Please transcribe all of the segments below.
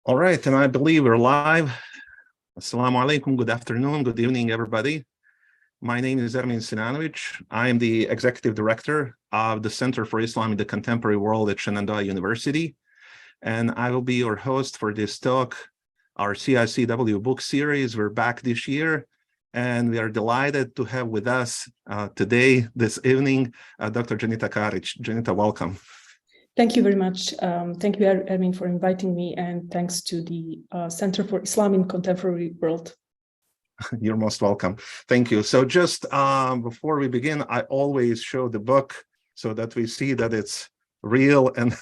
All right, and I believe we're live. Assalamu alaikum, good afternoon, good evening, everybody. My name is Ermin Sinanovic. I am the Executive Director of the Center for Islam in the Contemporary World at Shenandoah University, and I will be your host for this talk, our CICW book series. We're back this year, and we are delighted to have with us today, this evening, Dr. Dženita Karić. Dženita, welcome. Thank you very much. Thank you, Ermin, for inviting me, and thanks to the Center for Islam in Contemporary World. You're most welcome. Thank you. So just before we begin, I always show the book so that we see that it's real and,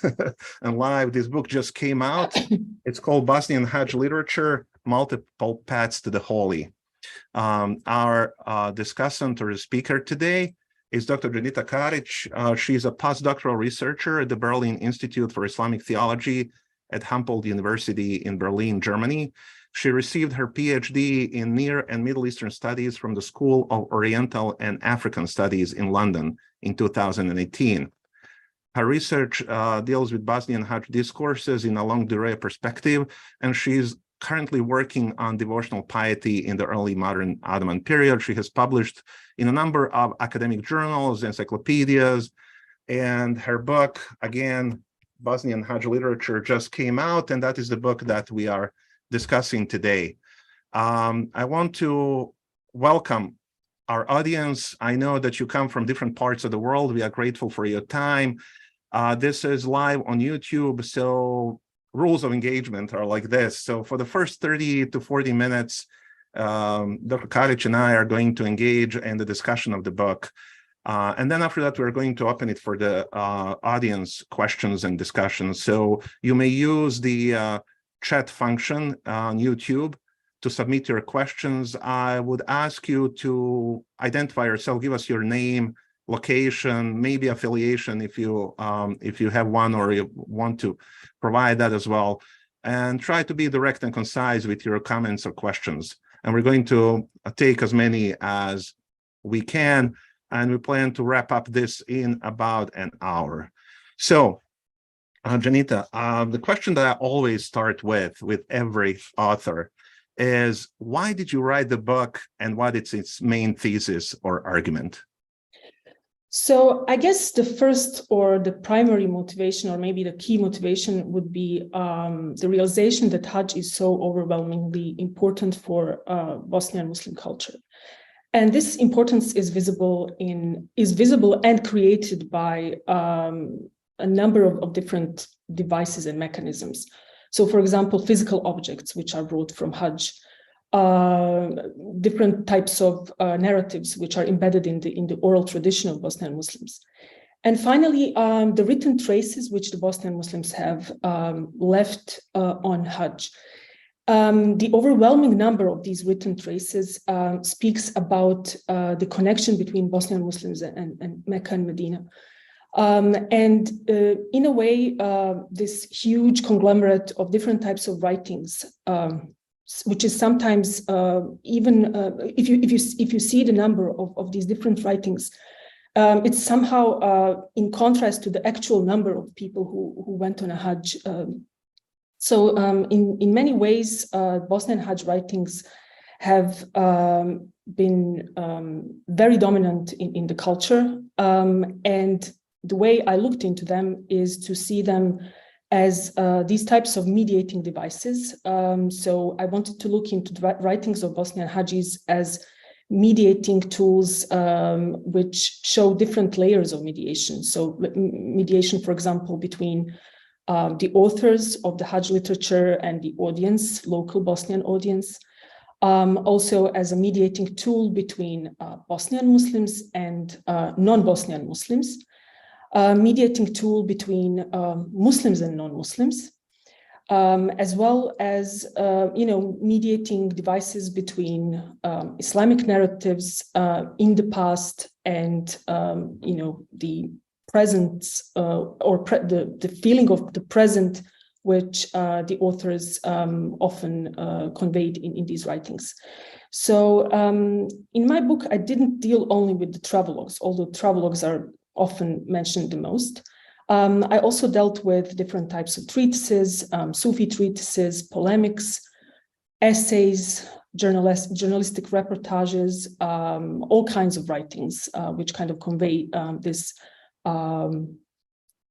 and live. This book just came out. It's called Bosnian Hajj Literature, Multiple Paths to the Holy. Our discussant or speaker today is Dr. Dženita Karić. She's a postdoctoral researcher at the Berlin Institute for Islamic Theology at Humboldt University in Berlin, Germany. She received her PhD in Near and Middle Eastern Studies from the School of Oriental and African Studies in London in 2018. Her research deals with Bosnian Hajj discourses in a longue durée perspective, and she's currently working on devotional piety in the early modern Ottoman period. She has published in a number of academic journals, encyclopedias, and her book, again, Bosnian Hajj Literature, just came out, and that is the book that we are discussing today. I want to welcome our audience. I know that you come from different parts of the world. We are grateful for your time. This is live on YouTube, so rules of engagement are like this. So for the first 30 to 40 minutes, Dr. Karić and I are going to engage in the discussion of the book. And then after that, we're going to open it for the audience questions and discussions. So you may use the chat function on YouTube to submit your questions. I would ask you to identify yourself, give us your name, location, maybe affiliation if you have one or you want to provide that as well, and try to be direct and concise with your comments or questions. And we're going to take as many as we can, and we plan to wrap up this in about an hour. So, Dženita, the question that I always start with every author is, why did you write the book and what is its main thesis or argument? So I guess the first or the primary motivation, or maybe the key motivation, would be the realization that Hajj is so overwhelmingly important for Bosnian Muslim culture. And this importance is visible and created by a number of different devices and mechanisms. So, for example, physical objects which are brought from Hajj, different types of narratives which are embedded in the oral tradition of Bosnian Muslims. And finally, the written traces which the Bosnian Muslims have left on Hajj. The overwhelming number of these written traces speaks about the connection between Bosnian Muslims and Mecca and Medina. In a way, this huge conglomerate of different types of writings, which is sometimes even if you see the number of these different writings, it's somehow in contrast to the actual number of people who went on a Hajj. So in many ways, Bosnian Hajj writings have been very dominant in the culture, and the way I looked into them is to see them as these types of mediating devices. So I wanted to look into the writings of Bosnian Hajjis as mediating tools which show different layers of mediation. So mediation, for example, between the authors of the Hajj literature and the audience, local Bosnian audience. Also as a mediating tool between Bosnian Muslims and non-Bosnian Muslims. Mediating tool between Muslims and non-Muslims, as well as mediating devices between Islamic narratives in the past and the present the feeling of the present, which the authors often conveyed in these writings. So in my book, I didn't deal only with the travelogues, although travelogues are often mentioned the most. I also dealt with different types of treatises, Sufi treatises, polemics, essays, journalistic reportages, all kinds of writings, which kind of convey this,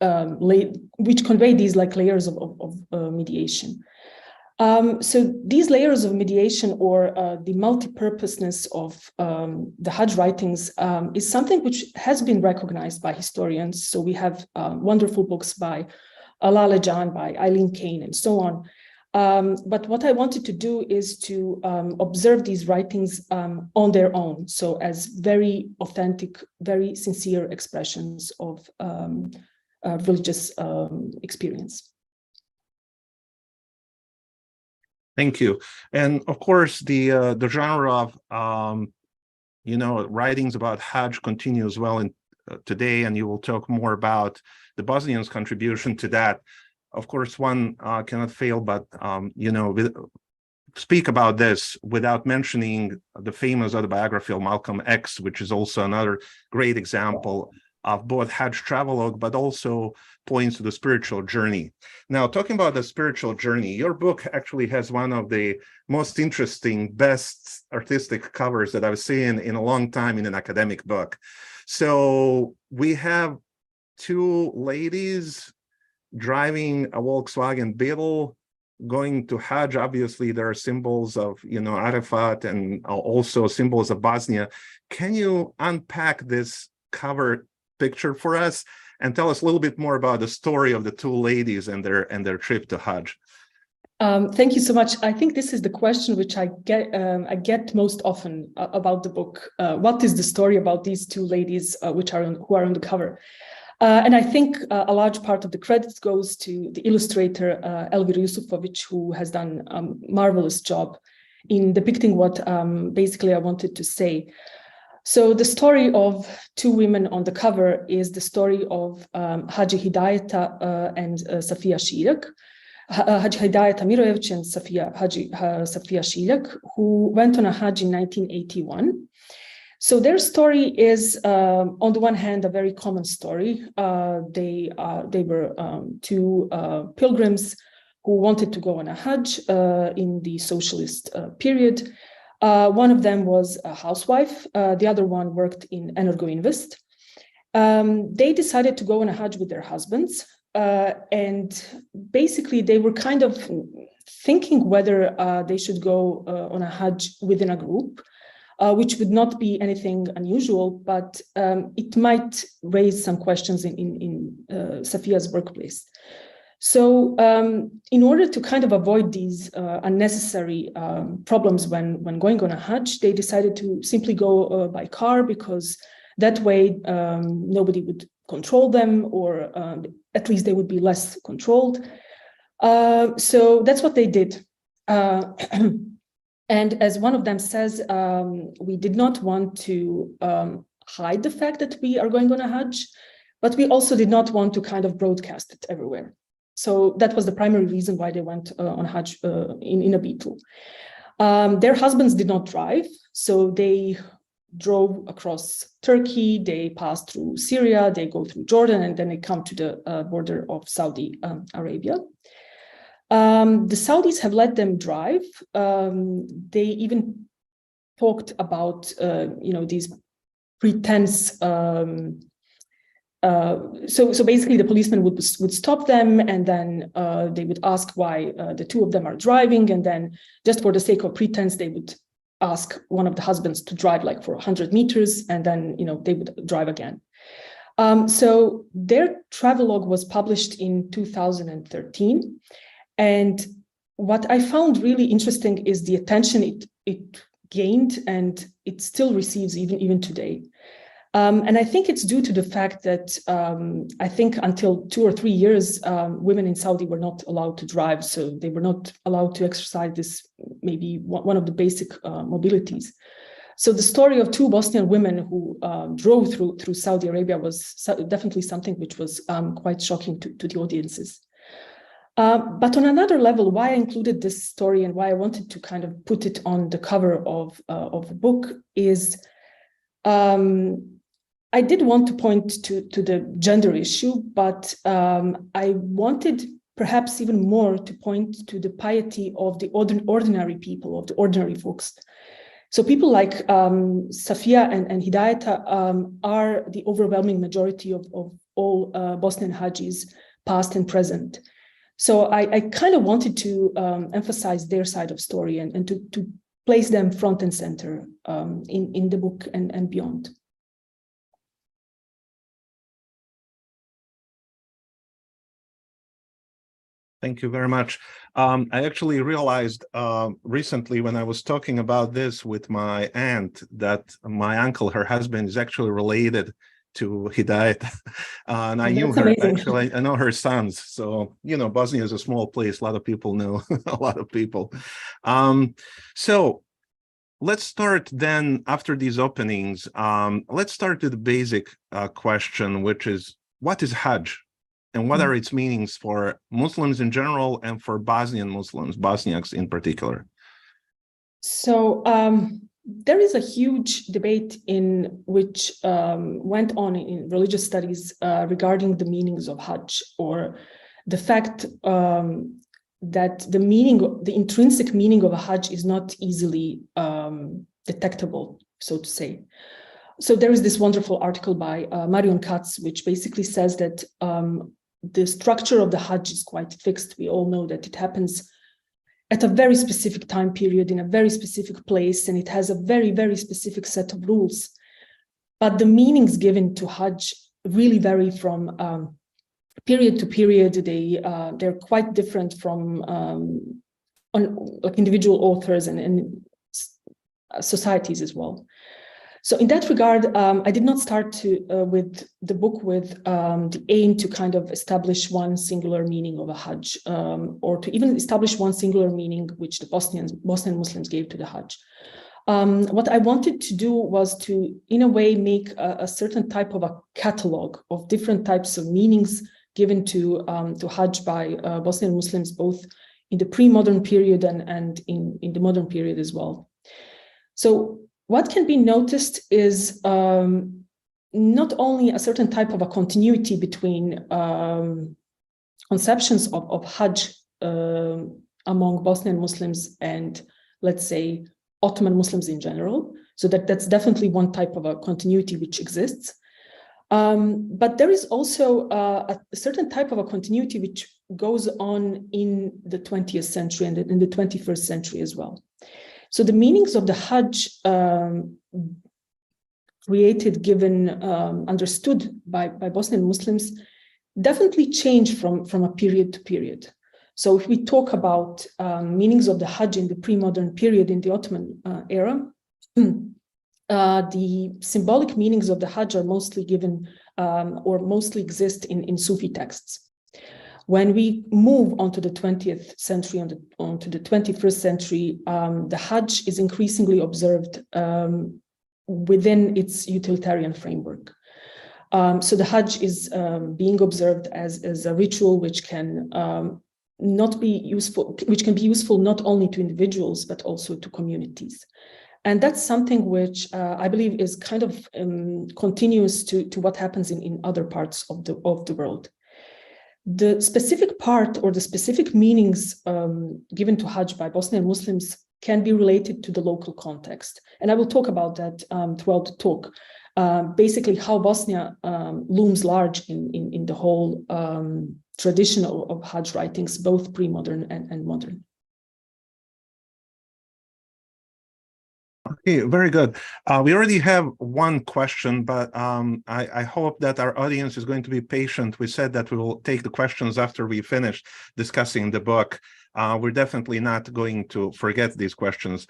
which convey these like layers of mediation. So these layers of mediation, or the multi-purposeness of the Hajj writings, is something which has been recognized by historians. So we have wonderful books by Alala Jan, by Eileen Kane, and so on. But what I wanted to do is to observe these writings on their own, so as very authentic, very sincere expressions of religious experience. Thank you. And of course, the genre of writings about Hajj continues well in today, and you will talk more about the Bosnians' contribution to that. Of course, one cannot fail but speak about this without mentioning the famous autobiography of Malcolm X, which is also another great example of both Hajj travelogue, but also points to the spiritual journey. Now, talking about the spiritual journey, your book actually has one of the most interesting, best artistic covers that I've seen in a long time in an academic book. So we have two ladies driving a Volkswagen Beetle going to Hajj. Obviously, there are symbols of, Arafat and also symbols of Bosnia. Can you unpack this cover picture for us and tell us a little bit more about the story of the two ladies and their trip to Hajj? Thank you so much. I think this is the question which I get most often about the book. What is the story about these two ladies who are on the cover? And I think a large part of the credit goes to the illustrator Elvira Yusufovic, who has done a marvelous job in depicting what basically I wanted to say. So the story of two women on the cover is the story of Haji Hidayeta and Safia Šiljak, Haji Hidayeta Mirojević and Safia Šiljak, who went on a Hajj in 1981. So their story is, on the one hand, a very common story. They were two pilgrims who wanted to go on a Hajj in the socialist period. One of them was a housewife. The other one worked in Energo Invest. They decided to go on a Hajj with their husbands. And basically, they were kind of thinking whether they should go on a Hajj within a group, which would not be anything unusual, but it might raise some questions in Safia's workplace. So in order to kind of avoid these unnecessary problems when going on a Hajj, they decided to simply go by car, because that way nobody would control them, or at least they would be less controlled. So that's what they did. And as one of them says, we did not want to hide the fact that we are going on a Hajj, but we also did not want to kind of broadcast it everywhere. So that was the primary reason why they went on Hajj in a Beetle. Their husbands did not drive, so they drove across Turkey, they passed through Syria, they go through Jordan, and then they come to the border of Saudi Arabia. The Saudis have let them drive. They even talked about, these pretense. So basically, the policeman would stop them, and then they would ask why the two of them are driving, and then just for the sake of pretense, they would ask one of the husbands to drive like for 100 meters, and then they would drive again. So their travelogue was published in 2013. And what I found really interesting is the attention it gained, and it still receives even today. And I think it's due to the fact that I think until 2 or 3 years, women in Saudi were not allowed to drive. So they were not allowed to exercise this, maybe one of the basic mobilities. So the story of two Bosnian women who drove through Saudi Arabia was definitely something which was quite shocking to the audiences. But on another level, why I included this story and why I wanted to kind of put it on the cover of the book is I did want to point to the gender issue, but I wanted perhaps even more to point to the piety of the ordinary people, of the ordinary folks. So people like Safia and Hidayata are the overwhelming majority of all Bosnian Hajis, past and present. So I kind of wanted to emphasize their side of story and to place them front and center in the book and beyond. Thank you very much. I actually realized recently when I was talking about this with my aunt that my uncle, her husband, is actually related to Hidayat. And I knew her, actually, I know her sons. So, you know, Bosnia is a small place. A lot of people know a lot of people. So let's start then, after these openings, let's start with the basic question, which is, what is Hajj? And what are its meanings for Muslims in general and for Bosnian Muslims, Bosniaks in particular? So there is a huge debate in which went on in religious studies regarding the meanings of Hajj, or the fact that the intrinsic meaning of a Hajj is not easily detectable, so to say. So there is this wonderful article by Marion Katz, which basically says that the structure of the Hajj is quite fixed. We all know that it happens at a very specific time period in a very specific place, and it has a very, very specific set of rules. But the meanings given to Hajj really vary from period to period. They're quite different from like individual authors and societies as well. So in that regard, I did not start with the book with the aim to kind of establish one singular meaning of a Hajj, or to even establish one singular meaning which the Bosnian Muslims gave to the Hajj. What I wanted to do was to, in a way, make a certain type of a catalog of different types of meanings given to Hajj by Bosnian Muslims, both in the pre-modern period and in the modern period as well. So what can be noticed is not only a certain type of a continuity between conceptions of Hajj among Bosnian Muslims and, let's say, Ottoman Muslims in general. So that's definitely one type of a continuity which exists. But there is also a certain type of a continuity which goes on in the 20th century and in the 21st century as well. So the meanings of the Hajj created, given, understood by Bosnian Muslims definitely change from a period to period. So if we talk about meanings of the Hajj in the pre-modern period in the Ottoman era, the symbolic meanings of the Hajj are mostly given or mostly exist in Sufi texts. When we move onto the 20th century, onto the 21st century, the Hajj is increasingly observed within its utilitarian framework. So the Hajj is being observed as a ritual which can not be useful, which can be useful not only to individuals but also to communities. And that's something which I believe is kind of continuous to what happens in other parts of the world. The specific part or the specific meanings given to Hajj by Bosnian Muslims can be related to the local context. And I will talk about that throughout the talk. Basically, how Bosnia looms large in the whole tradition of Hajj writings, both pre-modern and modern. Okay, very good. We already have one question, but I hope that our audience is going to be patient. We said that we will take the questions after we finish discussing the book. We're definitely not going to forget these questions.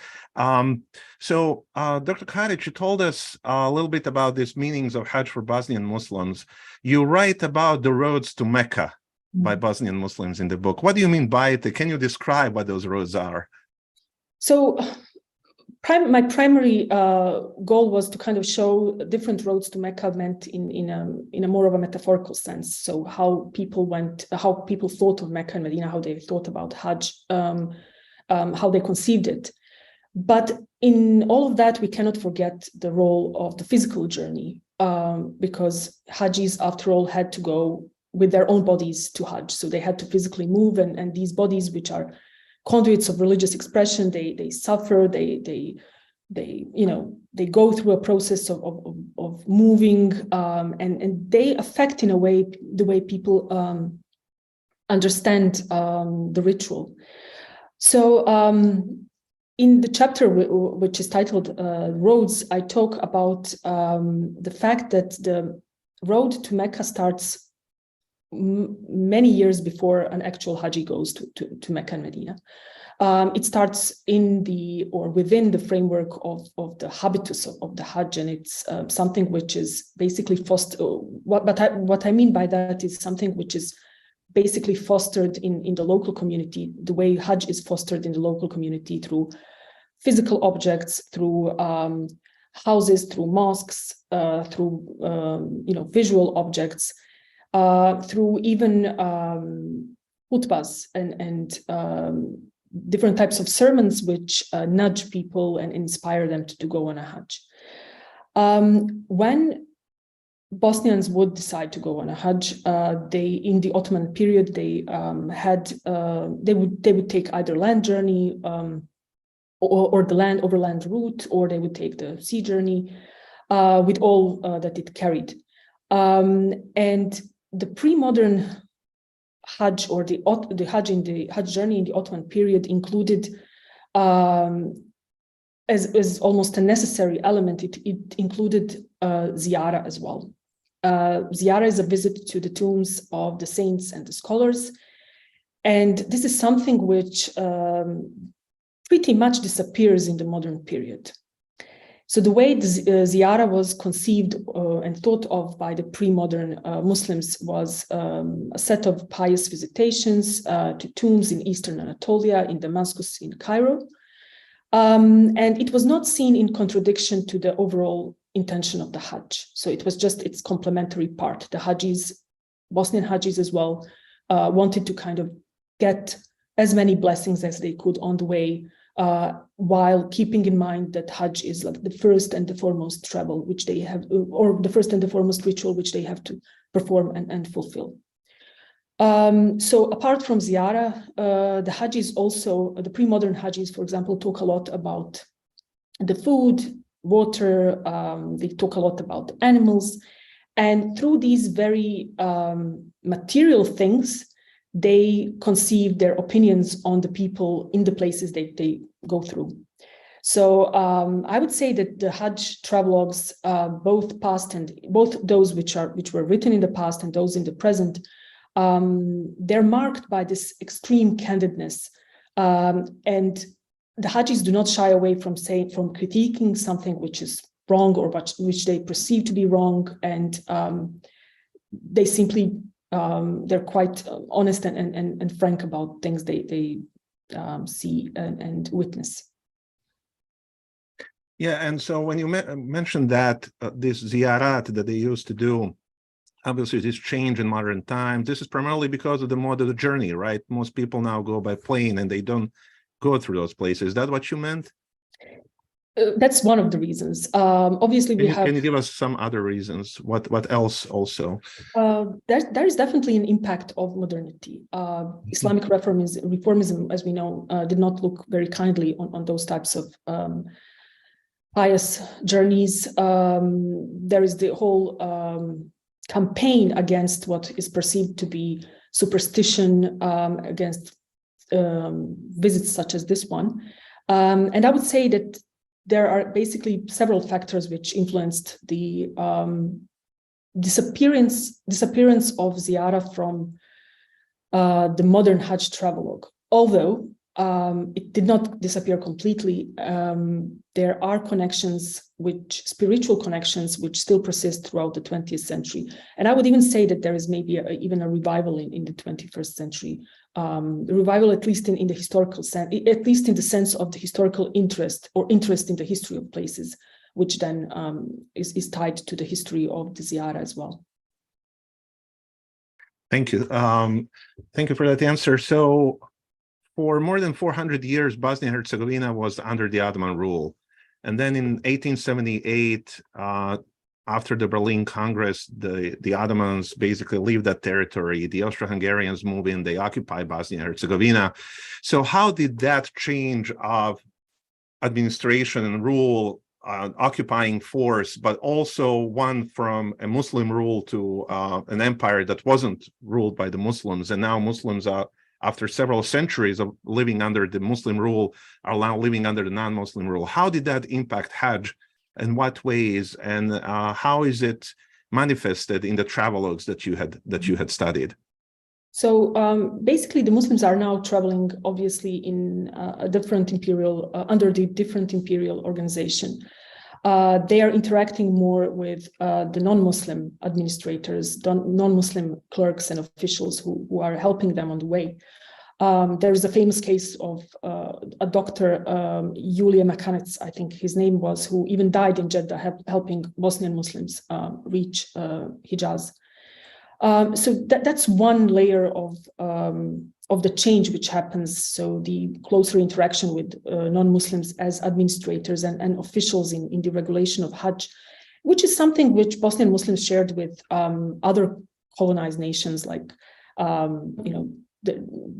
So, Dr. Karić, you told us a little bit about these meanings of Hajj for Bosnian Muslims. You write about the roads to Mecca by Bosnian Muslims in the book. What do you mean by it? Can you describe what those roads are? So, my primary goal was to kind of show different roads to Mecca meant in a more of a metaphorical sense. So how people thought of Mecca and Medina, how they thought about Hajj, how they conceived it. But in all of that, we cannot forget the role of the physical journey because Hajis, after all, had to go with their own bodies to Hajj. So they had to physically move, and these bodies, which are conduits of religious expression, they suffer, they go through a process of moving, and they affect in a way the way people understand the ritual. So in the chapter which is titled Roads, I talk about the fact that the road to Mecca starts many years before an actual Haji goes to Mecca and Medina. It starts within the framework of the habitus of the Hajj, and it's something which is basically what I mean by that is something which is basically fostered in the local community, the way Hajj is fostered in the local community through physical objects, through houses, through mosques, through visual objects, through even khutbas and different types of sermons which nudge people and inspire them to go on a Hajj. When Bosnians would decide to go on a Hajj, in the Ottoman period, they would take either land journey or the overland route, or they would take the sea journey with all that it carried. And the pre-modern Hajj, or the Hajj journey in the Ottoman period, included as almost a necessary element. It included ziyara as well. Ziyara is a visit to the tombs of the saints and the scholars, and this is something which pretty much disappears in the modern period. So the way the ziyara was conceived and thought of by the pre-modern Muslims was a set of pious visitations to tombs in Eastern Anatolia, in Damascus, in Cairo. And it was not seen in contradiction to the overall intention of the Hajj. So it was just its complementary part. The Hajis, Bosnian Hajis as well, wanted to kind of get as many blessings as they could on the way, while keeping in mind that Hajj is like the first and the foremost travel which they have, or the first and the foremost ritual which they have to perform and fulfill. So apart from ziyara, the Hajis also, the pre-modern Hajis, for example, talk a lot about the food, water, they talk a lot about animals. And through these very material things, they conceive their opinions on the people in the places they go through. So I would say that the Hajj travelogues, both those which were written in the past and those in the present, they're marked by this extreme candidness, and the Hajis do not shy away from critiquing something which is wrong or which they perceive to be wrong, and they simply they're quite honest and frank about things they see and witness. Yeah, and so when you mentioned that this ziyarat that they used to do, obviously this change in modern times, this is primarily because of the mode of the journey, right? Most people now go by plane and they don't go through those places. Is that what you meant? That's one of the reasons. Obviously, Can you give us some other reasons? What else also? There is definitely an impact of modernity. Islamic reformism, as we know, did not look very kindly on those types of pious journeys. There is the whole campaign against what is perceived to be superstition, against visits such as this one. And I would say that there are basically several factors which influenced the disappearance of ziyara from the modern Hajj travelogue. Although it did not disappear completely, there are spiritual connections which still persist throughout the 20th century. And I would even say that there is maybe even a revival in the 21st century. The revival, at least in the historical sense, at least in the sense of the historical interest in the history of places, which then is tied to the history of the ziyara as well. Thank you. Thank you for that answer. So for more than 400 years, Bosnia and Herzegovina was under the Ottoman rule. And then in 1878, after the Berlin Congress, the Ottomans basically leave that territory. The Austro-Hungarians move in, they occupy Bosnia and Herzegovina. So how did that change of administration and rule, occupying force, but also one from a Muslim rule to an empire that wasn't ruled by the Muslims, and now Muslims are, after several centuries of living under the Muslim rule, are now living under the non-Muslim rule. How did that impact Hajj? In what ways, and how is it manifested in the travelogues that you had studied? So basically, the Muslims are now traveling, obviously, in a different imperial, under the different imperial organization. They are interacting more with the non-Muslim administrators, non-Muslim clerks and officials who are helping them on the way. There is a famous case of a doctor, Julia Makanec, I think his name was, who even died in Jeddah, helping Bosnian Muslims reach Hijaz. So that's one layer of the change which happens. So the closer interaction with non-Muslims as administrators and officials in the regulation of Hajj, which is something which Bosnian Muslims shared with other colonized nations, like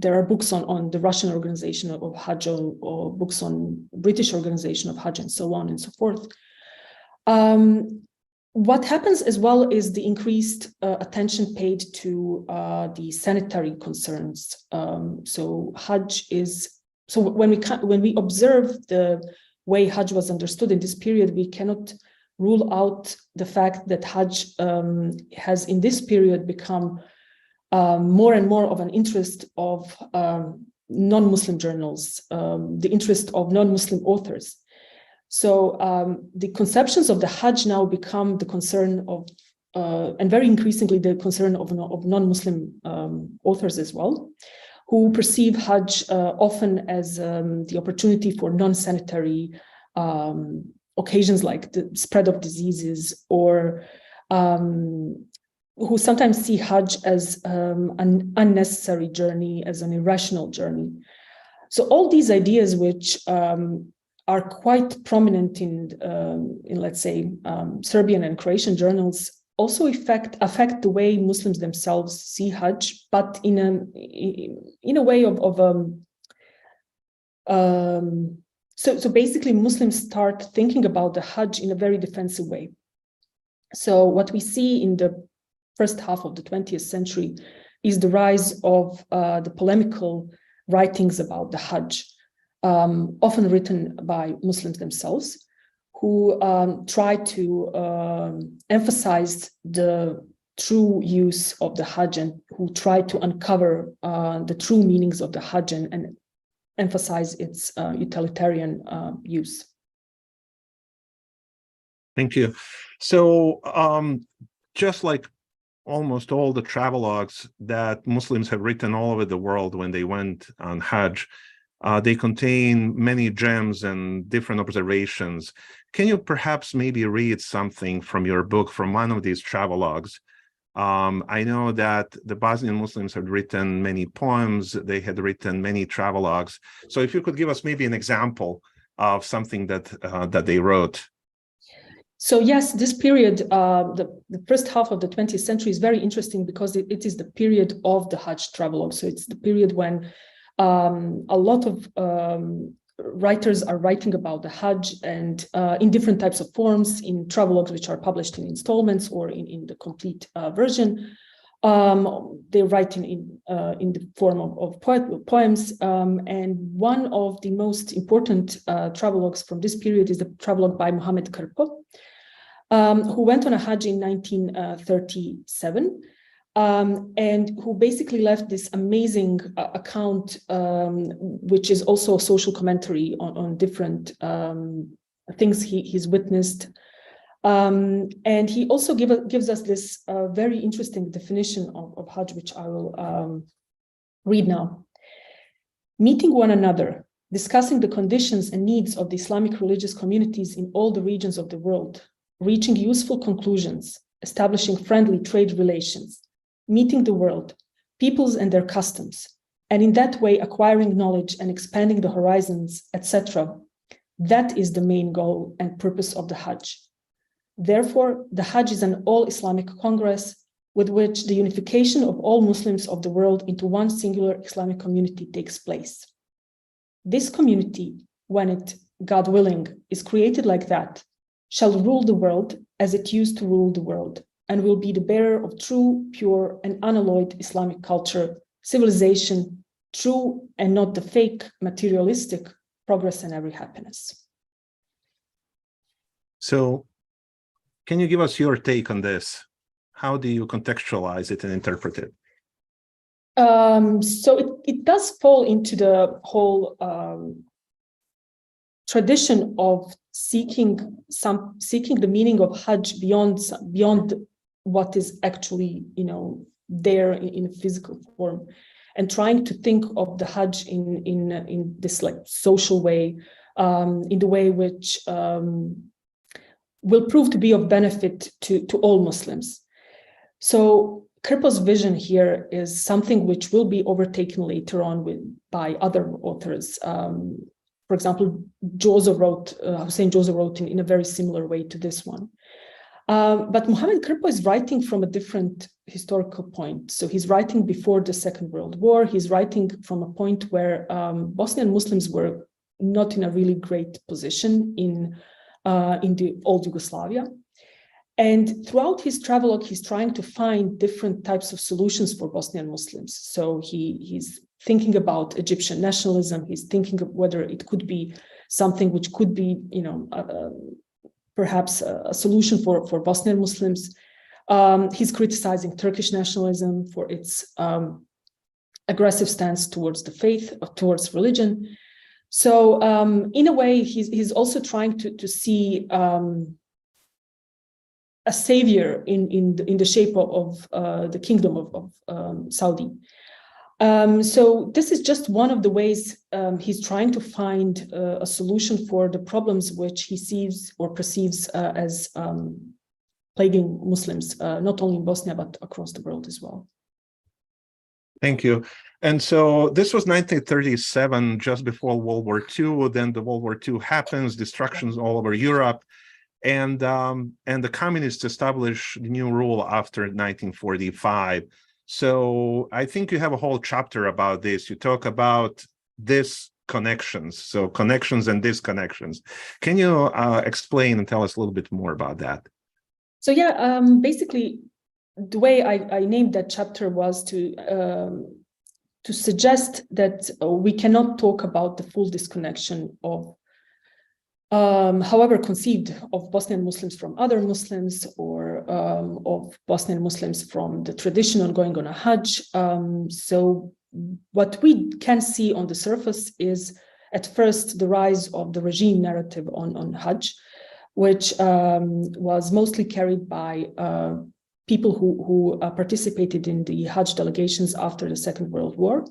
there are books on the Russian organization of Hajj, or books on British organization of Hajj, and so on and so forth. What happens as well is the increased attention paid to the sanitary concerns. So Hajj is, so when we observe the way Hajj was understood in this period, we cannot rule out the fact that Hajj has in this period become more and more of an interest of non-Muslim journals, the interest of non-Muslim authors. So the conceptions of the Hajj now become the concern of, and very increasingly the concern of non-Muslim authors as well, who perceive Hajj often as the opportunity for non-sanitary occasions like the spread of diseases, or who sometimes see Hajj as an unnecessary journey, as an irrational journey. So all these ideas, which are quite prominent in let's say, Serbian and Croatian journals, also affect the way Muslims themselves see Hajj, but in a way so basically Muslims start thinking about the Hajj in a very defensive way. So what we see in the first half of the 20th century is the rise of the polemical writings about the Hajj, often written by Muslims themselves, who try to emphasize the true use of the Hajj, and who try to uncover the true meanings of the Hajj and emphasize its utilitarian use. Thank you. So just like almost all the travelogues that Muslims have written all over the world when they went on Hajj, they contain many gems and different observations. Can you perhaps maybe read something from your book, from one of these travelogues? I know that the Bosnian Muslims had written many poems, they had written many travelogues. So if you could give us maybe an example of something that they wrote. So yes, this period, the first half of the 20th century is very interesting because it is the period of the Hajj travelogue. So it's the period when a lot of writers are writing about the Hajj, and in different types of forms, in travelogues which are published in installments or in the complete version. They write in the form of poems, and one of the most important travelogues from this period is the travelogue by Muhammad Krpo, who went on a Hajj in 1937. And who basically left this amazing account, which is also a social commentary on different things he's witnessed. And he also gives us this very interesting definition of Hajj, which I will read now. Meeting one another, discussing the conditions and needs of the Islamic religious communities in all the regions of the world, reaching useful conclusions, establishing friendly trade relations, meeting the world, peoples and their customs, and in that way acquiring knowledge and expanding the horizons, etc. That is the main goal and purpose of the Hajj. Therefore, the Hajj is an all-Islamic congress with which the unification of all Muslims of the world into one singular Islamic community takes place. This community, when it, God willing, is created like that, shall rule the world as it used to rule the world, and will be the bearer of true, pure, and unalloyed Islamic culture, civilization, true and not the fake, materialistic progress and every happiness. So, can you give us your take on this? How do you contextualize it and interpret it? So it does fall into the whole tradition of seeking the meaning of Hajj beyond what is actually, there in physical form, and trying to think of the Hajj in this like social way, in the way which will prove to be of benefit to all Muslims. So Kırpa's vision here is something which will be overtaken later on by other authors. For example, Hussein Jozo wrote in a very similar way to this one. But Muhammad Kırpa is writing from a different historical point. So he's writing before the Second World War. He's writing from a point where Bosnian Muslims were not in a really great position in the old Yugoslavia. And throughout his travelogue, he's trying to find different types of solutions for Bosnian Muslims. So he's thinking about Egyptian nationalism. He's thinking of whether it could be something which could be, perhaps a solution for Bosnian Muslims. He's criticizing Turkish nationalism for its aggressive stance towards the faith, or towards religion. So in a way, he's also trying to see a savior in the shape of the kingdom of Saudi. So this is just one of the ways he's trying to find a solution for the problems which he sees or perceives as plaguing Muslims, not only in Bosnia, but across the world as well. Thank you. And so this was 1937, just before World War II. Then the World War II happens, destructions all over Europe. And the communists establish the new rule after 1945. So I think you have a whole chapter about this. You talk about this connections, so connections and disconnections. Can you explain and tell us a little bit more about that? So yeah, basically, the way I named that chapter was to suggest that we cannot talk about the full disconnection of however conceived of Bosnian Muslims from other Muslims, or of Bosnian Muslims from the tradition on going on a Hajj. So what we can see on the surface is at first the rise of the regime narrative on Hajj, which was mostly carried by people who participated in the Hajj delegations after the Second World War.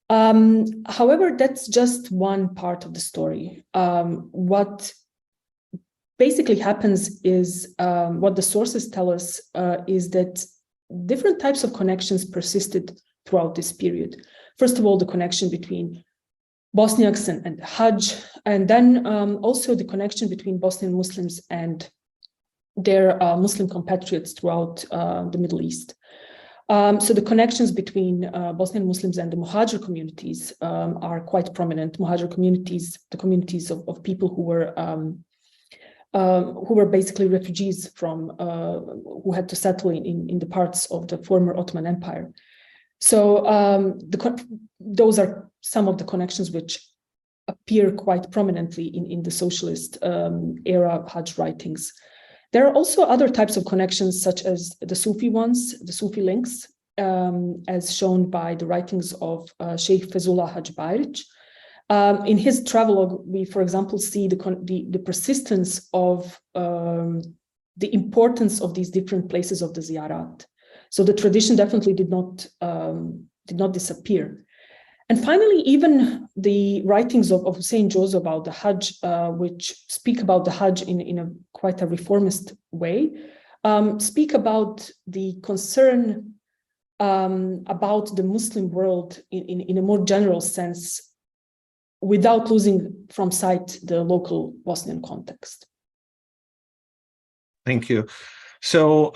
However, that's just one part of the story. What basically happens is, what the sources tell us is that different types of connections persisted throughout this period. First of all, the connection between Bosniaks and Hajj, and then also the connection between Bosnian Muslims and their Muslim compatriots throughout the Middle East. So the connections between Bosnian Muslims and the Muhajir communities are quite prominent. Muhajir communities, the communities of people who were basically refugees from who had to settle in the parts of the former Ottoman Empire. So those are some of the connections which appear quite prominently in the socialist era Hajj writings. There are also other types of connections, such as the Sufi ones, the Sufi links, as shown by the writings of Sheikh Fezullah Haj Bayrić. In his travelogue, we, for example, see the persistence of the importance of these different places of the ziyarat. So the tradition definitely did not disappear. And finally, even the writings of Hussein Jozo about the Hajj, which speak about the Hajj in a quite a reformist way, speak about the concern about the Muslim world in a more general sense, without losing from sight the local Bosnian context. Thank you. So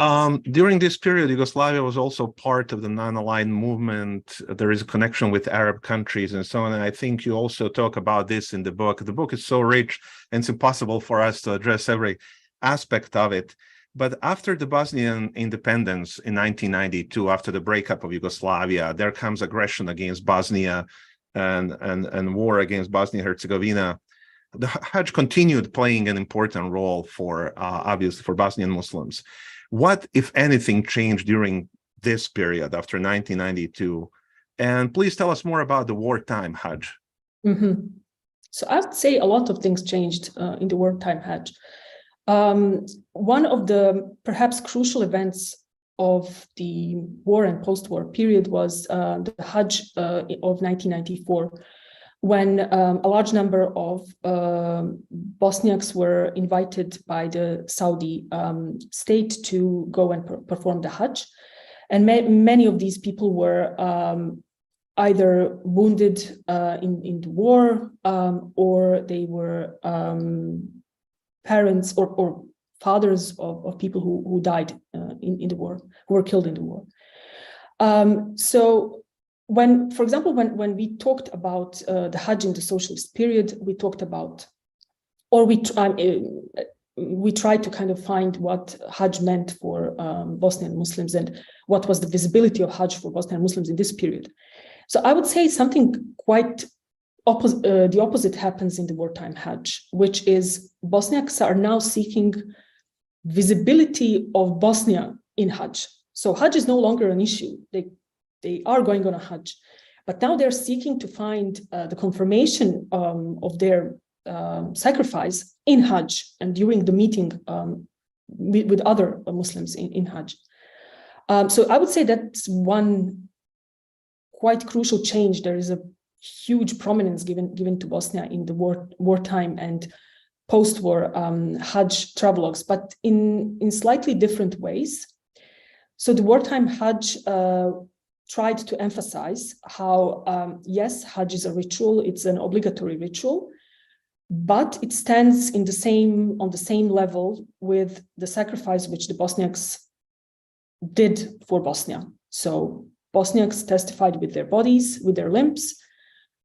during this period, Yugoslavia was also part of the non-aligned movement. There is a connection with Arab countries and so on. And I think you also talk about this in the book. The book is so rich, and it's impossible for us to address every aspect of it. But after the Bosnian independence in 1992, after the breakup of Yugoslavia, there comes aggression against Bosnia and war against Bosnia-Herzegovina. The Hajj continued playing an important role for, obviously, for Bosnian Muslims. What, if anything, changed during this period after 1992? And please tell us more about the wartime Hajj. Mm-hmm. So I would say a lot of things changed in the wartime Hajj. One of the perhaps crucial events of the war and post-war period was the Hajj of 1994. When a large number of Bosniaks were invited by the Saudi state to go and perform the Hajj. And many of these people were either wounded in the war, or they were parents or fathers of people who died in the war, who were killed in the war. So when, for example, when we talked about the Hajj in the socialist period, we talked about, or we tried to kind of find what Hajj meant for Bosnian Muslims and what was the visibility of Hajj for Bosnian Muslims in this period. So I would say something quite the opposite happens in the wartime Hajj, which is Bosniaks are now seeking visibility of Bosnia in Hajj. So Hajj is no longer an issue. They are going on a Hajj, but now they're seeking to find the confirmation of their sacrifice in Hajj and during the meeting with other Muslims in Hajj. So I would say that's one quite crucial change. There is a huge prominence given to Bosnia in the wartime and post-war Hajj travelogues, but in slightly different ways. So the wartime Hajj tried to emphasize how, yes, Hajj is a ritual, it's an obligatory ritual, but it stands on the same level with the sacrifice which the Bosniaks did for Bosnia. So Bosniaks testified with their bodies, with their limbs,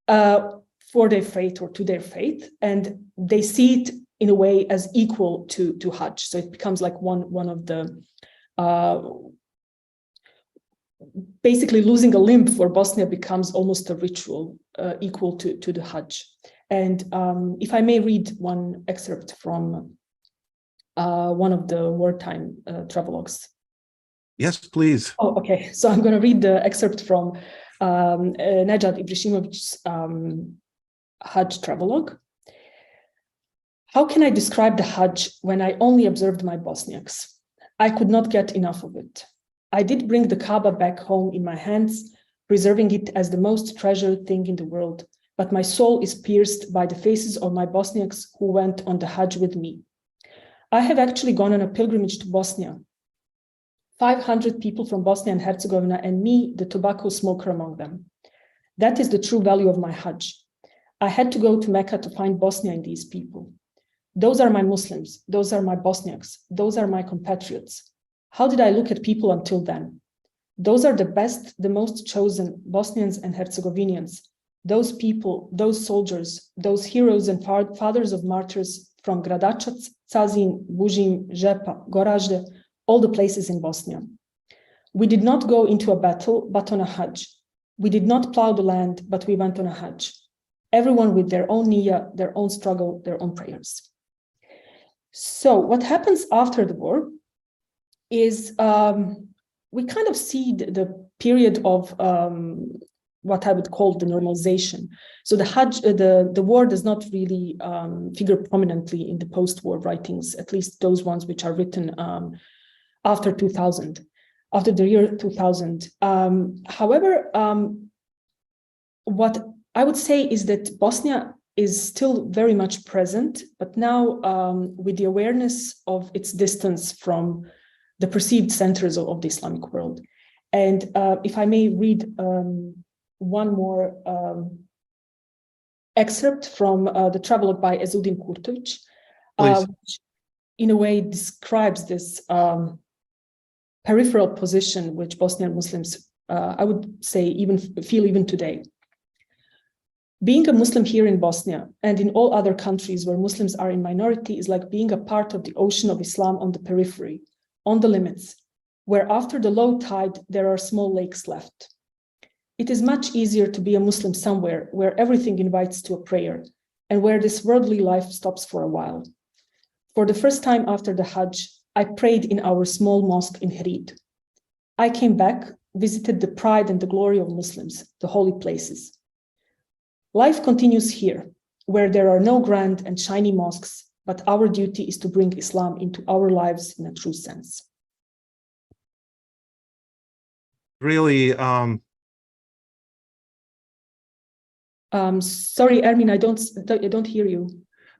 for their faith or to their faith, and they see it in a way as equal to Hajj. So it becomes like one of the basically losing a limb for Bosnia becomes almost a ritual equal to the Hajj. And if I may read one excerpt from one of the wartime travelogues. Yes, please. Oh, okay. So I'm going to read the excerpt from Nejad Ibrahimović's Hajj travelogue. How can I describe the Hajj when I only observed my Bosniaks? I could not get enough of it. I did bring the Kaaba back home in my hands, preserving it as the most treasured thing in the world, but my soul is pierced by the faces of my Bosniaks who went on the Hajj with me. I have actually gone on a pilgrimage to Bosnia. 500 people from Bosnia and Herzegovina, and me, the tobacco smoker among them. That is the true value of my Hajj. I had to go to Mecca to find Bosnia in these people. Those are my Muslims. Those are my Bosniaks. Those are my compatriots. How did I look at people until then? Those are the best, the most chosen Bosnians and Herzegovinians. Those people, those soldiers, those heroes and fathers of martyrs from Gradačac, Cazin, Buzim, Žepa, Goražde, all the places in Bosnia. We did not go into a battle, but on a Hajj. We did not plow the land, but we went on a Hajj. Everyone with their own niyyah, their own struggle, their own prayers. So what happens after the war is we kind of see the period of what I would call the normalization. So the Hajj, the war does not really figure prominently in the post-war writings, at least those ones which are written after 2000, after the year 2000. However, what I would say is that Bosnia is still very much present, but now with the awareness of its distance from the perceived centers of the Islamic world. And if I may read one more excerpt from the travelogue by Ezudin Kurtović, in a way describes this peripheral position which Bosnian Muslims, I would say, even feel even today. Being a Muslim here in Bosnia and in all other countries where Muslims are in minority is like being a part of the ocean of Islam on the periphery, on the limits, where after the low tide, there are small lakes left. It is much easier to be a Muslim somewhere where everything invites to a prayer and where this worldly life stops for a while. For the first time after the Hajj, I prayed in our small mosque in Herid. I came back, visited the pride and the glory of Muslims, the holy places. Life continues here, where there are no grand and shiny mosques, but our duty is to bring Islam into our lives in a true sense. Really, sorry, Ermin, I don't hear you.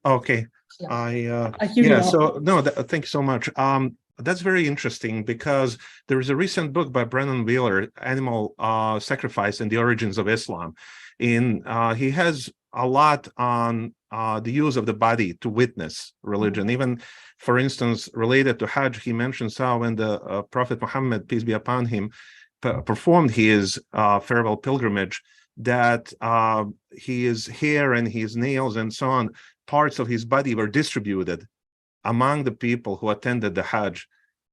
okay. Yeah. I hear you now. So no, thank you so much. That's very interesting because there is a recent book by Brennan Wheeler, Animal Sacrifice and the Origins of Islam. He has a lot on the use of the body to witness religion. Even, for instance, related to Hajj, he mentions how when the Prophet Muhammad, peace be upon him, performed his farewell pilgrimage, that his hair and his nails and so on, parts of his body were distributed among the people who attended the Hajj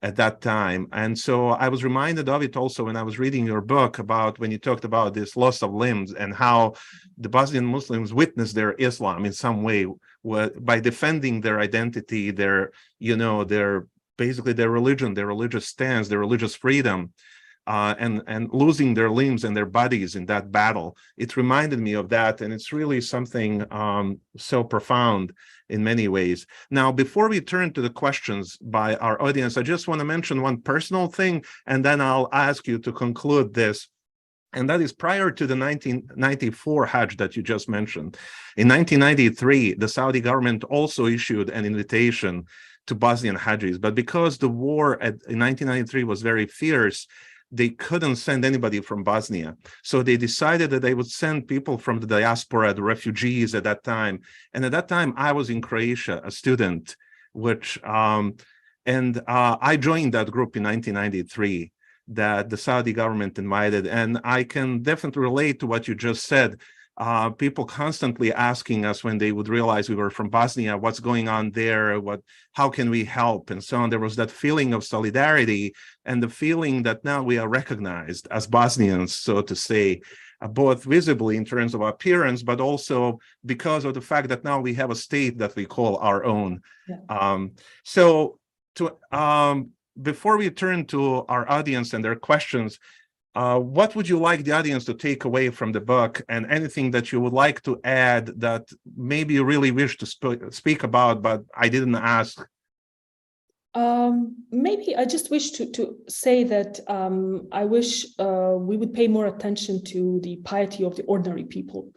at that time. And so I was reminded of it also when I was reading your book about when you talked about this loss of limbs and how the Bosnian Muslims witnessed their Islam in some way by defending their identity, basically their religion, their religious stance, their religious freedom, and losing their limbs and their bodies in that battle. It reminded me of that, and it's really something so profound in many ways. Now, before we turn to the questions by our audience, I just want to mention one personal thing, and then I'll ask you to conclude this. And that is prior to the 1994 Hajj that you just mentioned. In 1993, the Saudi government also issued an invitation to Bosnian Hajjis, but because the war in 1993 was very fierce, they couldn't send anybody from Bosnia. So they decided that they would send people from the diaspora, the refugees at that time. And at that time, I was in Croatia, a student, I joined that group in 1993 that the Saudi government invited. And I can definitely relate to what you just said. People constantly asking us when they would realize we were from Bosnia, what's going on there, how can we help, and so on. There was that feeling of solidarity and the feeling that now we are recognized as Bosnians, so to say, both visibly in terms of appearance, but also because of the fact that now we have a state that we call our own. Yeah. Before we turn to our audience and their questions, what would you like the audience to take away from the book, and anything that you would like to add that maybe you really wish to speak about, but I didn't ask? Maybe I just wish to say that I wish we would pay more attention to the piety of the ordinary people,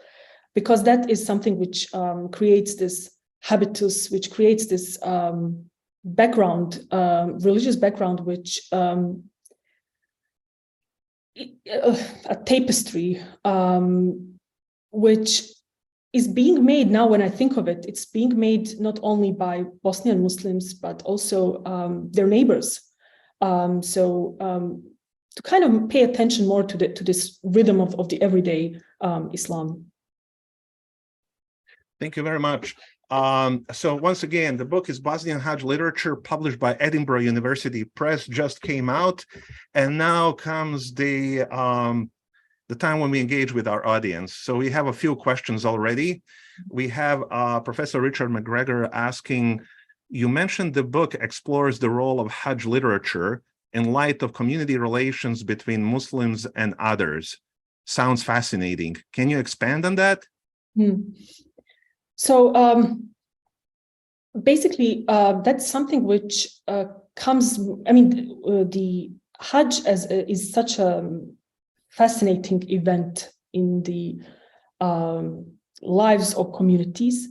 because that is something which creates this habitus, which creates this background, religious background, which a tapestry which is being made now. When I think of it, it's being made not only by Bosnian Muslims, but also their neighbors. To kind of pay attention more to this rhythm of the everyday Islam. Thank you very much. So once again, the book is Bosnian Hajj Literature, published by Edinburgh University Press, just came out. And now comes the time when we engage with our audience. So we have a few questions already. We have Professor Richard McGregor asking, you mentioned the book explores the role of Hajj literature in light of community relations between Muslims and others. Sounds fascinating. Can you expand on that? So basically, that's something which comes, the Hajj is such a fascinating event in the lives of communities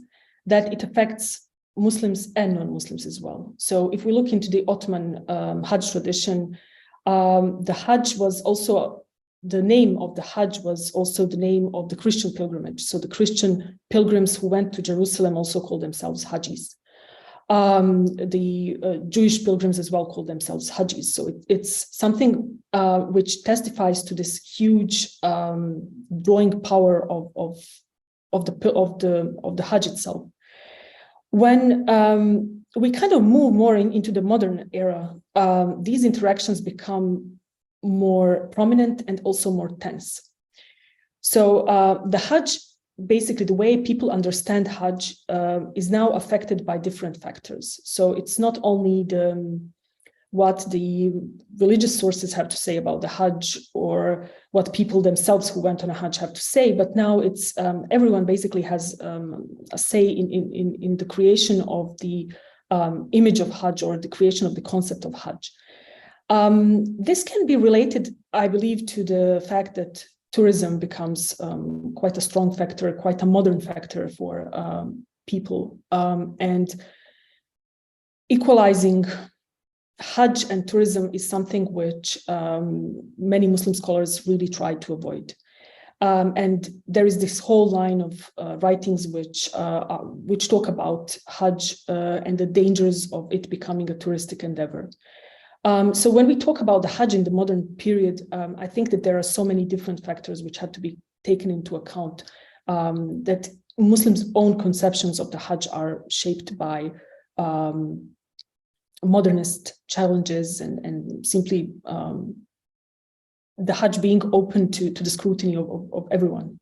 that it affects Muslims and non-Muslims as well. So if we look into the Ottoman Hajj tradition, the Hajj was also, the name of the Hajj was also the name of the Christian pilgrimage. So the Christian pilgrims who went to Jerusalem also called themselves Hajjis. The Jewish pilgrims as well call themselves Hajis. So it's something which testifies to this huge drawing power of the Hajj itself. When we kind of move more into the modern era, these interactions become more prominent and also more tense. So the Hajj, basically the way people understand Hajj is now affected by different factors. So it's not only what the religious sources have to say about the Hajj or what people themselves who went on a Hajj have to say, but now it's everyone basically has a say in the creation of the image of Hajj or the creation of the concept of Hajj. This can be related, I believe, to the fact that tourism becomes quite a strong factor, quite a modern factor for people, and equalizing Hajj and tourism is something which many Muslim scholars really try to avoid. And there is this whole line of writings which talk about Hajj and the dangers of it becoming a touristic endeavor. So when we talk about the Hajj in the modern period, I think that there are so many different factors which have to be taken into account, that Muslims' own conceptions of the Hajj are shaped by modernist challenges and simply the Hajj being open to the scrutiny of everyone.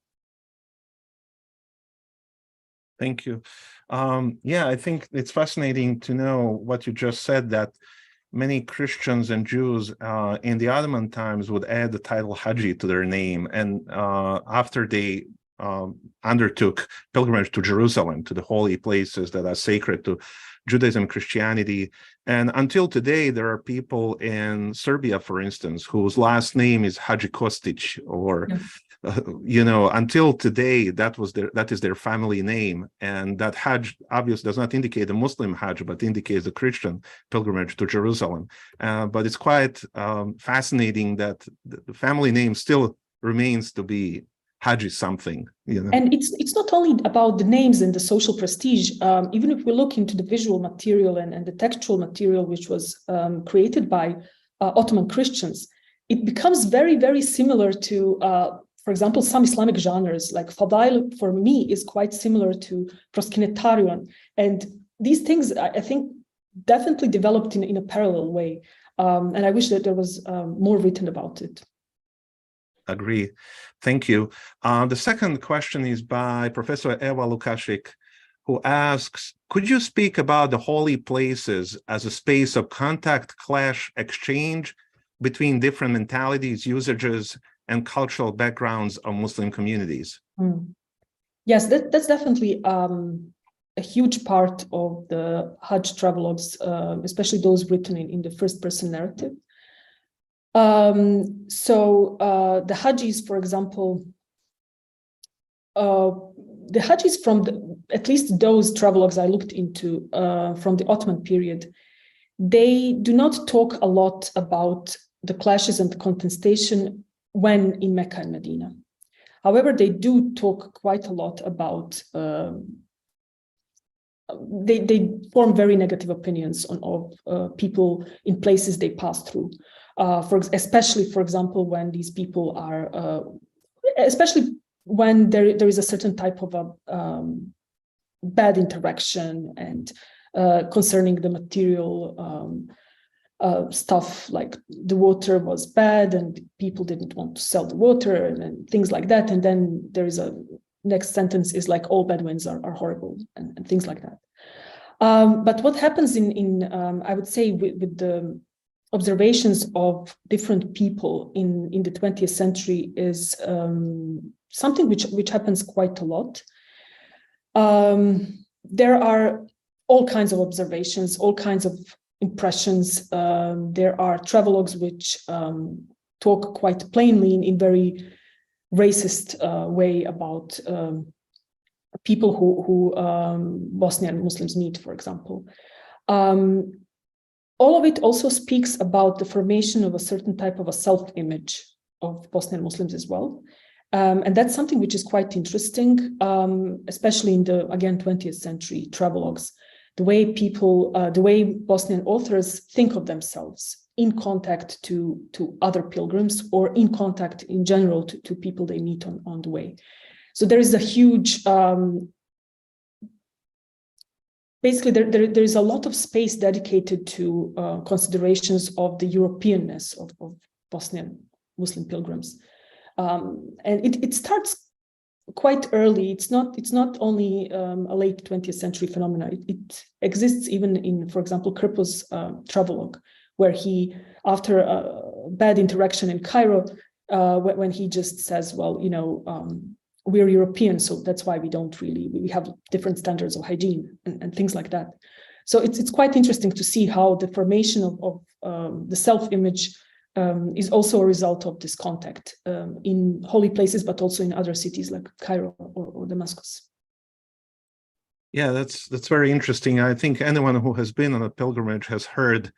Thank you. Yeah, I think it's fascinating to know what you just said, that many Christians and Jews in the Ottoman times would add the title Haji to their name. And after they undertook pilgrimage to Jerusalem, to the holy places that are sacred to Judaism, Christianity. And until today, there are people in Serbia, for instance, whose last name is Hadži Kostić, or until today, that is their family name. And that Hajj obviously does not indicate a Muslim Hajj, but indicates a Christian pilgrimage to Jerusalem. But it's quite fascinating that the family name still remains to be Hajj is something, And it's not only about the names and the social prestige. Even if we look into the visual material and the textual material, which was created by Ottoman Christians, it becomes very, very similar to, for example, some Islamic genres. Like Fadail, for me, is quite similar to Proskinetarion. And these things, I think, definitely developed in a parallel way. And I wish that there was more written about it. Agree. Thank you. The second question is by Professor Eva Lukashik, who asks, could you speak about the holy places as a space of contact, clash, exchange between different mentalities, usages, and cultural backgrounds of Muslim communities? Yes, that's definitely a huge part of the Hajj travelogues, especially those written in the first-person narrative. So the Hajjis, for example, the Hajjis from at least those travelogues I looked into from the Ottoman period, they do not talk a lot about the clashes and the contestation when in Mecca and Medina. However, they do talk quite a lot about, they form very negative opinions of people in places they pass through. Especially, for example, when these people are, especially when there is a certain type of a bad interaction and concerning the material stuff, like the water was bad and people didn't want to sell the water and things like that. And then there is a next sentence is like all Bedouins are horrible and things like that. But what happens in I would say with the observations of different people in the 20th century is something which happens quite a lot. There are all kinds of observations, all kinds of impressions. There are travelogues which talk quite plainly in very racist way about people who Bosnian Muslims meet, for example. All of it also speaks about the formation of a certain type of a self-image of Bosnian Muslims as well. And that's something which is quite interesting, especially in the, again, 20th century travelogues. the way people, the way Bosnian authors think of themselves in contact to other pilgrims, or in contact in general to people they meet on the way. So there is a huge, basically there is a lot of space dedicated to considerations of the Europeanness of Bosnian Muslim pilgrims. And it starts quite early. It's not only a late 20th century phenomenon. It exists even in, for example, Krpo's travelogue, where he, after a bad interaction in Cairo, when he just says, well, we're European, so that's why we have different standards of hygiene and things like that. So it's quite interesting to see how the formation of the self-image is also a result of this contact in holy places, but also in other cities like Cairo or Damascus. Yeah, that's very interesting. I think anyone who has been on a pilgrimage has heard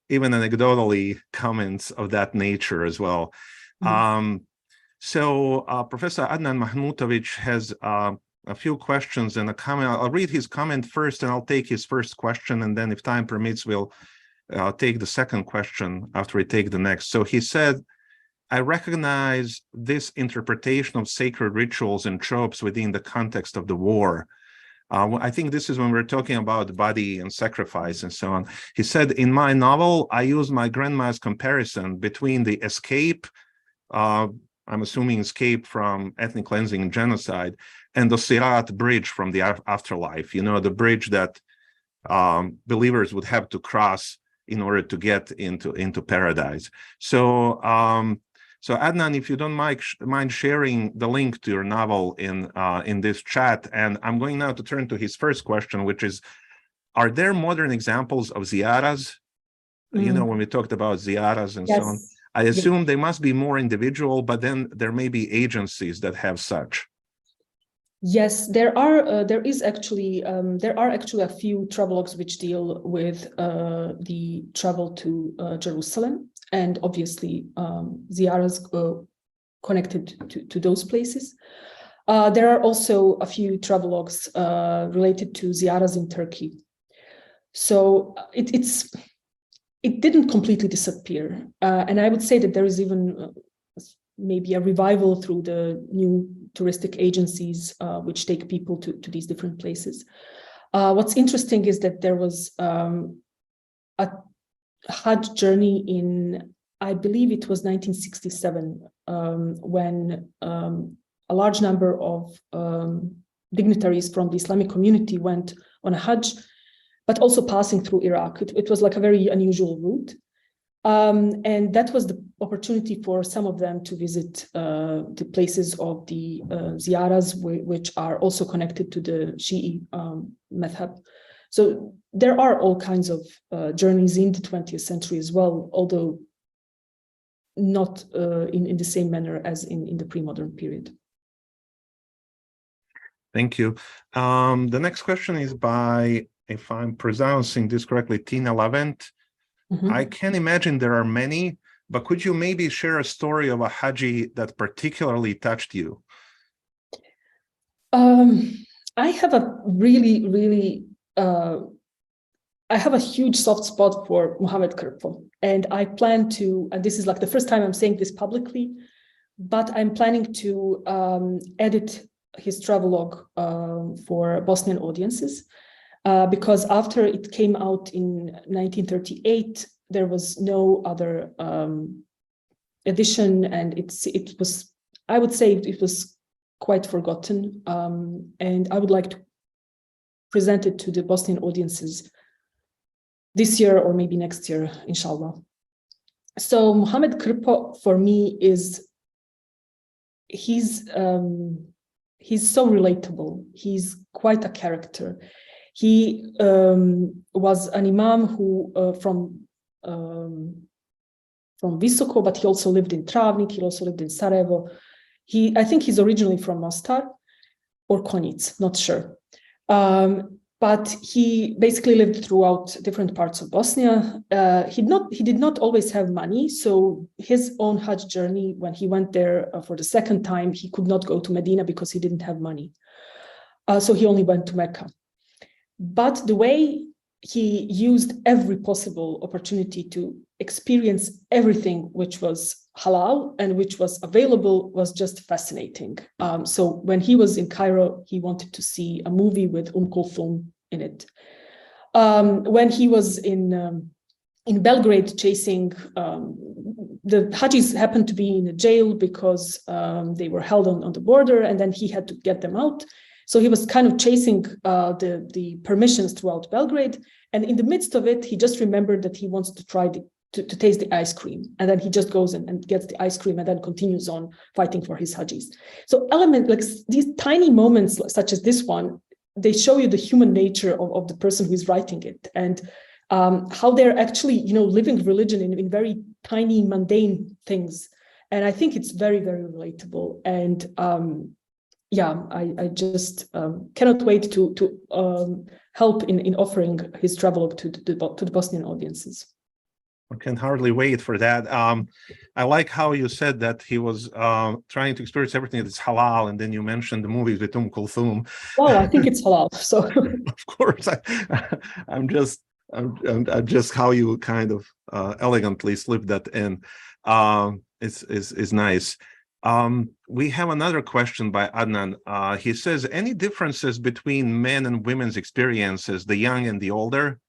even anecdotally comments of that nature as well. Mm-hmm. So Professor Adnan Mahmutovic has a few questions and a comment. I'll read his comment first, and I'll take his first question, and then if time permits, we'll take the second question after we take the next. So he said, I recognize this interpretation of sacred rituals and tropes within the context of the war. I think this is when we're talking about body and sacrifice and so on. He said, in my novel, I use my grandma's comparison between the escape, I'm assuming escape from ethnic cleansing and genocide, and the Sirat bridge from the afterlife, the bridge that believers would have to cross in order to get into paradise. So Adnan, if you don't mind sharing the link to your novel in this chat, and I'm going now to turn to his first question, which is, are there modern examples of ziyaras? When we talked about ziyaras and so on, I assume they must be more individual, but then there may be agencies that have such. Yes, there are. There are actually a few travelogues which deal with the travel to Jerusalem, and obviously ziyaras connected to those places. There are also a few travelogues related to ziyaras in Turkey. So it didn't completely disappear, and I would say that there is even maybe a revival through the new touristic agencies which take people to these different places. What's interesting is that there was a Hajj journey in, I believe it was 1967, when a large number of dignitaries from the Islamic community went on a Hajj, but also passing through Iraq. It was like a very unusual route. And that was the opportunity for some of them to visit the places of the ziyaras, which are also connected to the Shi'i madhab. So there are all kinds of journeys in the 20th century as well, although not in the same manner as in the pre-modern period. Thank you. The next question is by, if I'm pronouncing this correctly, Tina Lavent. Mm-hmm. I can imagine there are many, but could you maybe share a story of a Haji that particularly touched you? I have a really, I have a huge soft spot for Muhammad Krpo, and I plan to, and this is like the first time I'm saying this publicly, but I'm planning to edit his travelogue for Bosnian audiences. Because after it came out in 1938, there was no other edition, and it was, I would say, it was quite forgotten. And I would like to present it to the Bosnian audiences this year or maybe next year, inshallah. So Muhammad Krpo for me is, he's so relatable. He's quite a character. He was an imam who from Visoko, but he also lived in Travnik. He also lived in Sarajevo. I think he's originally from Mostar or Konjic, not sure. But he basically lived throughout different parts of Bosnia. He did not always have money, so his own Hajj journey, when he went there for the second time, he could not go to Medina because he didn't have money. So he only went to Mecca. But the way he used every possible opportunity to experience everything which was halal and which was available was just fascinating. So when he was in Cairo, he wanted to see a movie with Kulthum in it. When he was in Belgrade chasing, the Hajis happened to be in a jail because they were held on the border, and then he had to get them out. So he was kind of chasing the permissions throughout Belgrade. And in the midst of it, he just remembered that he wants to try to taste the ice cream. And then he just goes and gets the ice cream and then continues on fighting for his Hajis. So like these tiny moments, such as this one, they show you the human nature of the person who is writing it, and how they're actually, living religion in very tiny, mundane things. And I think it's very, very relatable. And I just cannot wait to help in offering his travelogue to the Bosnian audiences. I can hardly wait for that. I like how you said that he was trying to experience everything that's halal, and then you mentioned the movies with Kulthum. Well, I think it's halal, so of course, I'm just how you kind of elegantly slip that in. Is nice. We have another question by Adnan. He says, any differences between men and women's experiences, the young and the older?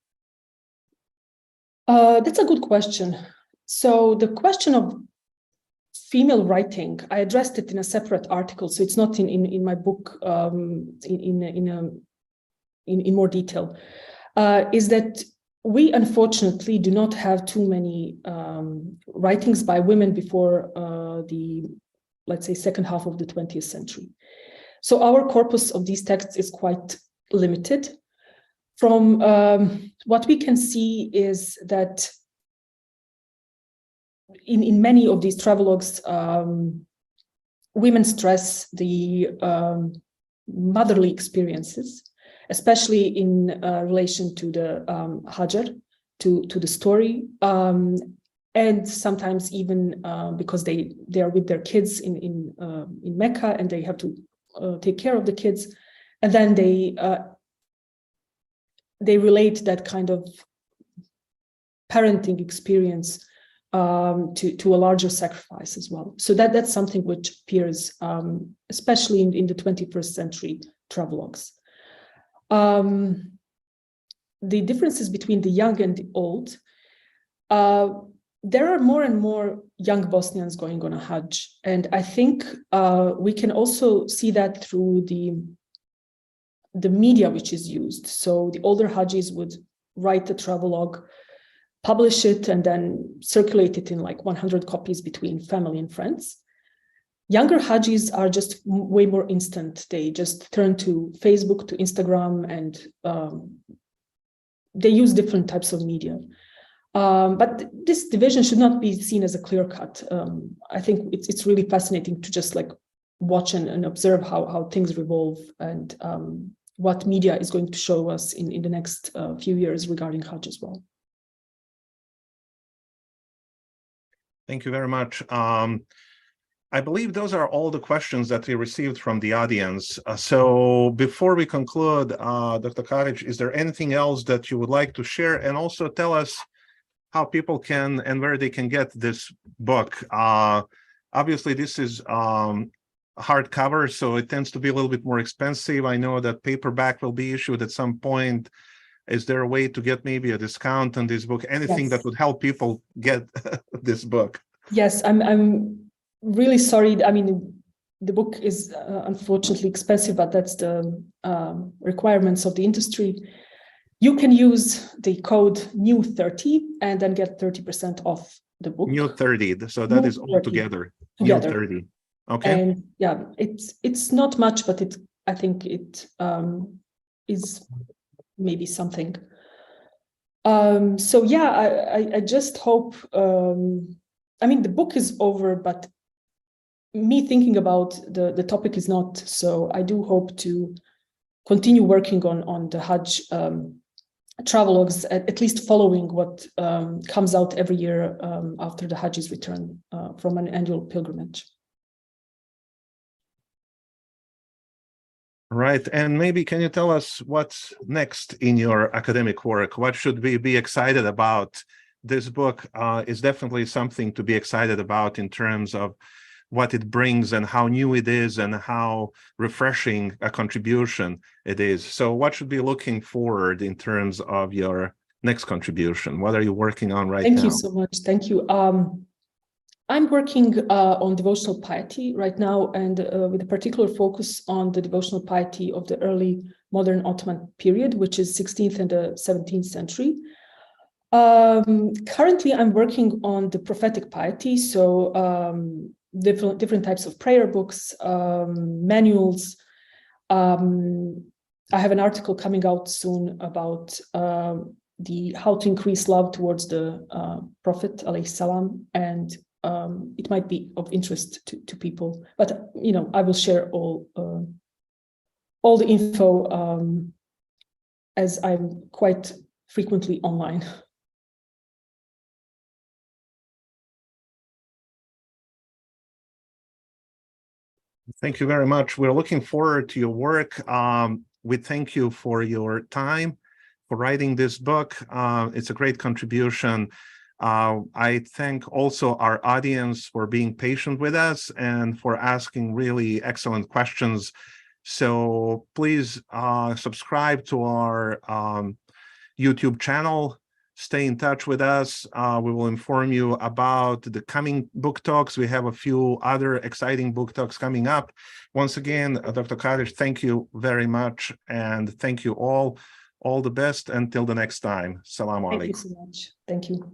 That's a good question. So the question of female writing, I addressed it in a separate article, so it's not in my book in more detail. Is that we unfortunately do not have too many writings by women before the, let's say, second half of the 20th century. So our corpus of these texts is quite limited. From what we can see is that in many of these travelogues, women stress the motherly experiences, especially in relation to the Hajar, to the story, and sometimes even because they are with their kids in Mecca, and they have to take care of the kids, and then they relate that kind of parenting experience to a larger sacrifice as well. So that's something which appears, especially in the 21st century travelogues. The differences between the young and the old, there are more and more young Bosnians going on a Hajj. And I think we can also see that through the media which is used. So the older Hajis would write the travelogue, publish it, and then circulate it in like 100 copies between family and friends. Younger Hajis are just way more instant. They just turn to Facebook, to Instagram, and they use different types of media. But this division should not be seen as a clear cut. I think it's really fascinating to just like watch and observe how things revolve, and what media is going to show us in the next few years regarding Hajj as well. Thank you very much. I believe those are all the questions that we received from the audience. So before we conclude, Dr. Karić, is there anything else that you would like to share? And also tell us how people can and where they can get this book. Obviously, this is hardcover, so it tends to be a little bit more expensive. I know that paperback will be issued at some point. Is there a way to get maybe a discount on this book? Anything that would help people get this book? Yes, I'm really sorry. I mean, the book is unfortunately expensive, but that's the requirements of the industry. You can use the code NEW30 and then get 30% off the book. NEW30, so that is all together. NEW30. Okay. And yeah, it's not much, but I think it is maybe something. So yeah, I just hope, I mean, the book is over, but me thinking about the topic is not. So I do hope to continue working on the Hajj travelogues, at least following what comes out every year after the Hajj's return from an annual pilgrimage. Right. And maybe can you tell us what's next in your academic work? What should we be excited about? This book is definitely something to be excited about in terms of what it brings and how new it is and how refreshing a contribution it is. So what should be looking forward in terms of your next contribution? What are you working on right now? Thank you so much. Thank you. I'm working on devotional piety right now, and with a particular focus on the devotional piety of the early modern Ottoman period, which is 16th and 17th century. Currently, I'm working on the prophetic piety, so different types of prayer books, manuals. I have an article coming out soon about how to increase love towards the Prophet alayhi salam, and it might be of interest to people. But I will share all the info as I'm quite frequently online. Thank you very much. We're looking forward to your work. We thank you for your time, for writing this book. It's a great contribution. I thank also our audience for being patient with us and for asking really excellent questions. So please subscribe to our YouTube channel. Stay in touch with us. We will inform you about the coming book talks. We have a few other exciting book talks coming up. Once again, Dr. Karić, thank you very much. And thank you all. All the best until the next time. Salam alaikum. Thank you so much. Thank you.